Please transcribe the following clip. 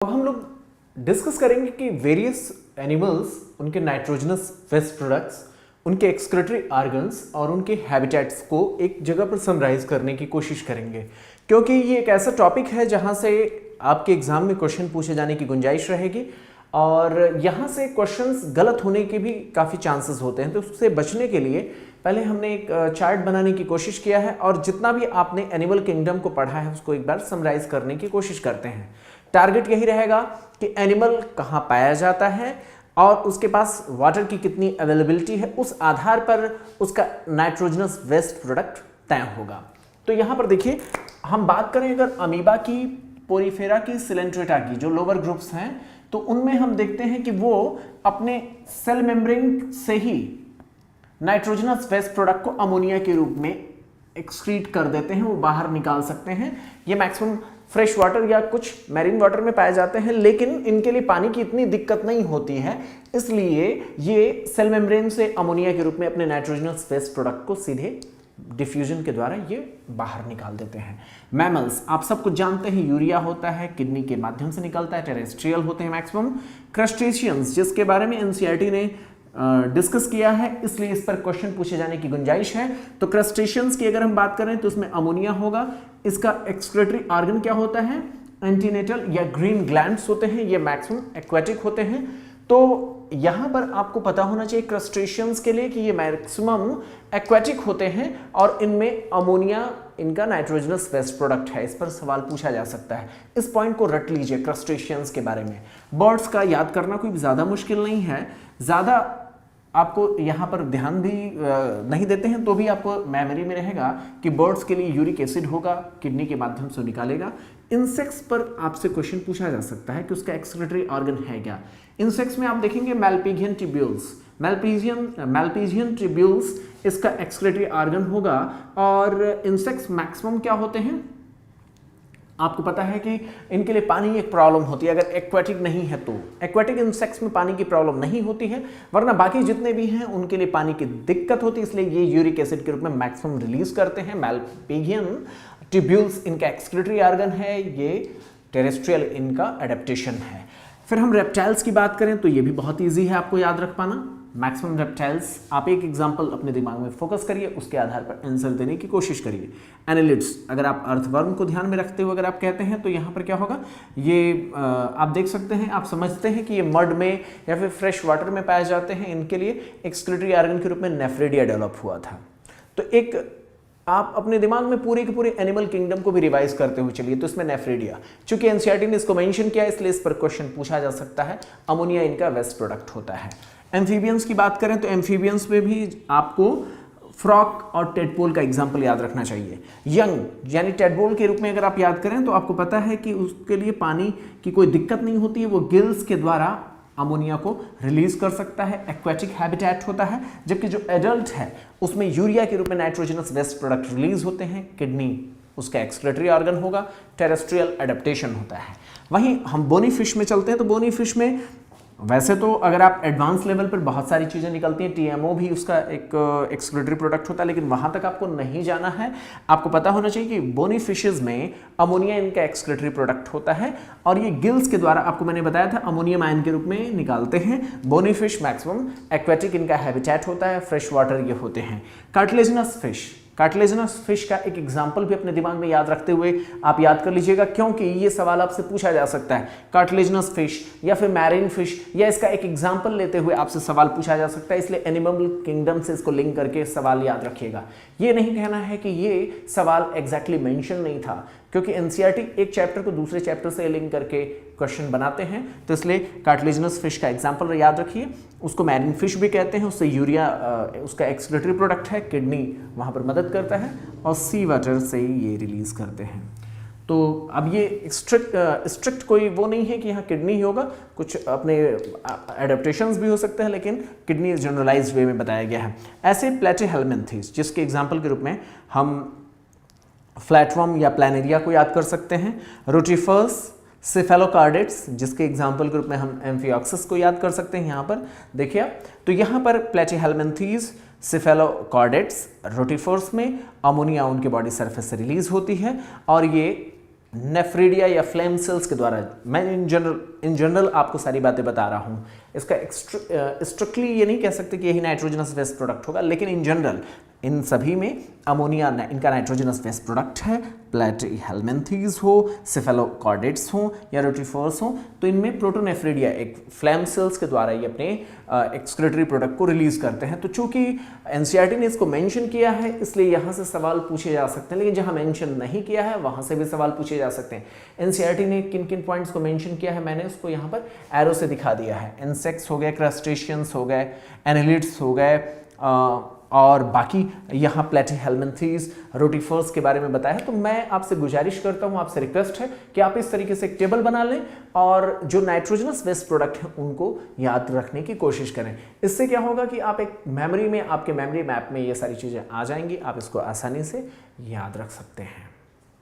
अब हम लोग डिस्कस करेंगे कि वेरियस एनिमल्स, उनके नाइट्रोजनस वेस्ट प्रोडक्ट्स, उनके एक्सक्रीटरी ऑर्गन्स और उनके हैबिटेट्स को एक जगह पर समराइज करने की कोशिश करेंगे, क्योंकि ये एक ऐसा टॉपिक है जहां से आपके एग्जाम में क्वेश्चन पूछे जाने की गुंजाइश रहेगी और यहाँ से क्वेश्चंस गलत होने के भी काफ़ी चांसेस होते हैं। तो उससे बचने के लिए पहले हमने एक चार्ट बनाने की कोशिश किया है और जितना भी आपने एनिमल किंगडम को पढ़ा है उसको एक बार समराइज करने की कोशिश करते हैं। टारगेट यही रहेगा कि एनिमल कहाँ पाया जाता है और उसके पास वाटर की कितनी अवेलेबिलिटी है, उस आधार पर उसका नाइट्रोजनस वेस्ट प्रोडक्ट तय होगा। तो यहाँ पर देखिए, हम बात करें अगर अमीबा की, पोरीफेरा की, सिलेंट्रेटा की, जो लोअर ग्रुप्स हैं, तो उनमें हम देखते हैं कि वो अपने सेल मेम्ब्रेन से ही नाइट्रोजनस वेस्ट प्रोडक्ट को अमोनिया के रूप में एक्सक्रीट कर देते हैं, वो बाहर निकाल सकते हैं। ये मैक्सिमम फ्रेश वाटर या कुछ मैरीन वाटर में पाए जाते हैं, लेकिन इनके लिए पानी की इतनी दिक्कत नहीं होती है, इसलिए ये सेल मेम्ब्रेन से अमोनिया के रूप में अपने नाइट्रोजनस वेस्ट प्रोडक्ट को सीधे डिफ्यूजन के द्वारा ये बाहर निकाल देते हैं। मैमल्स, आप सब कुछ जानते हैं, यूरिया होता है, किडनी के माध्यम से निकलता है, टेरेस्ट्रियल होते हैं मैक्सिमम। क्रस्टेशियंस, जिसके बारे में एनसीईआरटी ने डिस्कस किया है, इसलिए इस पर क्वेश्चन पूछे जाने की गुंजाइश है। तो क्रस्टेशियंस की अगर हम बात करें तो उसमें अमोनिया होगा। इसका एक्सक्रीटरी ऑर्गन क्या होता है? एंटीनेटल या ग्रीन ग्लैंड्स होते हैं, ये मैक्सिमम एक्वेटिक होते हैं। तो यहां पर आपको पता होना चाहिए क्रस्टेशियंस के लिए कि ये मैक्सिमम एक्वेटिक होते हैं और इनमें अमोनिया इनका नाइट्रोजनस वेस्ट प्रोडक्ट है। इस पर सवाल पूछा जा सकता है, इस पॉइंट को रट लीजिए क्रस्टेशियंस के बारे में। बर्ड्स का याद करना कोई ज़्यादा मुश्किल नहीं है, ज़्यादा आपको यहाँ पर ध्यान भी नहीं देते हैं तो भी आपको मेमोरी में रहेगा कि बर्ड्स के लिए यूरिक एसिड होगा, किडनी के माध्यम से निकालेगा। इंसेक्ट्स पर आपसे क्वेश्चन पूछा जा सकता है कि उसका एक्सक्रीटरी ऑर्गन है क्या। इंसेक्ट्स में आप देखेंगे मैल्पिगियन ट्यूब्यूल्स, मैल्पिजियन ट्यूब्यूल्स इसका एक्सक्रीटरी ऑर्गन होगा। और इंसेक्ट्स मैक्सिमम क्या होते हैं, आपको पता है कि इनके लिए पानी एक प्रॉब्लम होती है। अगर एक्वेटिक नहीं है तो एक्वेटिक इंसेक्ट्स में पानी की प्रॉब्लम नहीं होती है, वरना बाकी जितने भी हैं उनके लिए पानी की दिक्कत होती है, इसलिए ये यूरिक एसिड के रूप में मैक्सिमम रिलीज करते हैं। मैल्पिगियन ट्यूब्यूल्स इनका एक्सक्रीटरी ऑर्गन है, ये टेरेस्ट्रियल इनका एडेप्टेशन है। फिर हम रेप्टाइल्स की बात करें तो ये भी बहुत ईजी है आपको याद रख पाना। मैक्सिमम रेप्टाइल्स, आप एक एग्जांपल अपने दिमाग में फोकस करिए, उसके आधार पर आंसर देने की कोशिश करिए। एनालिड्स, अगर आप अर्थवर्म को ध्यान में रखते हुए अगर आप कहते हैं तो यहाँ पर क्या होगा, ये आप देख सकते हैं, आप समझते हैं कि ये मड में या फिर फ्रेश वाटर में पाए जाते हैं। इनके लिए एक्सक्रीटरी ऑर्गन के रूप में नेफ्रेडिया डेवलप हुआ था। तो एक आप अपने दिमाग में पूरे के पूरे एनिमल किंगडम को भी रिवाइज करते हुए चलिए। तो इसमें नेफ्रेडिया, चूंकि एनसीईआरटी ने इसको मेंशन किया इसलिए इस पर क्वेश्चन पूछा जा सकता है। अमोनिया इनका वेस्ट प्रोडक्ट होता है। एम्फीबियंस की बात करें तो एम्फीबियंस में भी आपको फ्रॉक और टेडपोल का एग्जाम्पल याद रखना चाहिए। यंग यानी टेडपोल के रूप में अगर आप याद करें तो आपको पता है कि उसके लिए पानी की कोई दिक्कत नहीं होती है, वो गिल्स के द्वारा अमोनिया को रिलीज कर सकता है, एक्वेटिक हैबिटेट होता है। जबकि जो एडल्ट है उसमें यूरिया के रूप में नाइट्रोजनस वेस्ट प्रोडक्ट रिलीज होते हैं। किडनी उसका एक्सक्रीटरी ऑर्गन होगा, टेरेस्ट्रियल एडेप्टेशन होता है। वहीं हम बोनी फिश में चलते हैं तो बोनी फिश में वैसे तो अगर आप एडवांस लेवल पर बहुत सारी चीज़ें निकलती हैं, टीएमओ भी उसका एक एक्सक्रीटरी प्रोडक्ट होता है, लेकिन वहाँ तक आपको नहीं जाना है। आपको पता होना चाहिए कि बोनी फिशेज में अमोनिया इनका एक्सक्रीटरी प्रोडक्ट होता है और ये गिल्स के द्वारा, आपको मैंने बताया था, अमोनियम आयन के रूप में निकालते हैं। बोनी फिश मैक्सिमम एक्वेटिक इनका हैबिटेट होता है, फ्रेश वाटर ये होते हैं। कार्टिलेजिनस फिश, कार्टिलेजिनस फिश का एक एग्जाम्पल भी अपने दिमाग में याद रखते हुए आप याद कर लीजिएगा, क्योंकि ये सवाल आपसे पूछा जा सकता है। कार्टिलेजिनस फिश या फिर मैरीन फिश या इसका एक एग्जाम्पल लेते हुए आपसे सवाल पूछा जा सकता है, इसलिए एनिमल किंगडम से इसको लिंक करके सवाल याद रखिएगा। ये नहीं कहना है कि ये सवाल एग्जैक्टली मेंशन नहीं था, क्योंकि एनसीईआरटी एक चैप्टर को दूसरे चैप्टर से लिंक करके क्वेश्चन बनाते हैं, तो इसलिए कार्टिलेजिनस फिश का एग्जाम्पल याद रखिए। उसको मैरीन फिश भी कहते हैं, उससे यूरिया उसका एक्सक्रीटरी प्रोडक्ट है, किडनी वहाँ पर मदद करता है और सी वाटर से ये रिलीज करते हैं। तो अब ये स्ट्रिक्ट कोई वो नहीं है कि यहाँ किडनी ही होगा, कुछ अपने एडेप्टेशंस भी हो सकते हैं, लेकिन किडनी जनरलाइज्ड वे में बताया गया है। ऐसे प्लेटीहेल्मिन्थेस, जिसके एग्जाम्पल के रूप में हम फ्लैटवर्म या प्लैनेरिया को याद कर सकते हैं। रोटिफर्स, सेफेलोकार्डेट्स, जिसके एग्जाम्पल के रूप में हम एम्फिऑक्सिस को याद कर सकते हैं। यहाँ पर देखिए, तो यहाँ पर प्लेटीहेल्मिन्थेस, सेफेलोकार्डेट्स, रोटिफर्स में अमोनिया उनके बॉडी सरफेस से रिलीज होती है और ये नेफ्रिडिया या फ्लेम सेल्स के द्वारा। मैं इन जनरल आपको सारी बातें बता रहा हूँ। इसका स्ट्रिक्टली ये नहीं कह सकते कि यही नाइट्रोजनस वेस्ट प्रोडक्ट होगा, लेकिन इन जनरल इन सभी में अमोनिया इनका नाइट्रोजनस वेस्ट प्रोडक्ट है। प्लैटीहेल्मिन्थेस हो, सेफेलोकॉर्डेट्स हो या रोटिफर्स हो, तो इनमें प्रोटोनेफ्रिडिया एक फ्लैम सेल्स के द्वारा ये अपने एक्सक्रीटरी प्रोडक्ट को रिलीज करते हैं। तो चूंकि एनसीईआरटी ने इसको मेंशन किया है, इसलिए यहाँ से सवाल पूछे जा सकते हैं, लेकिन जहाँ मेंशन नहीं किया है वहाँ से भी सवाल पूछे जा सकते हैं। एनसीईआरटी ने किन किन पॉइंट्स को मेंशन किया है मैंने उसको यहाँ पर एरो से दिखा दिया है। इंसेक्ट्स हो गए, क्रस्टेशियंस हो गए, एनालिड्स हो गए, और बाकी यहाँ प्लैटीहेल्मिन्थेस, रोटिफर्स के बारे में बताया है। तो मैं आपसे गुजारिश करता हूँ, आपसे रिक्वेस्ट है कि आप इस तरीके से एक टेबल बना लें और जो नाइट्रोजनस वेस्ट प्रोडक्ट हैं उनको याद रखने की कोशिश करें। इससे क्या होगा कि आप एक मेमोरी में, आपके मेमोरी मैप में ये सारी चीज़ें आ जाएंगी, आप इसको आसानी से याद रख सकते हैं।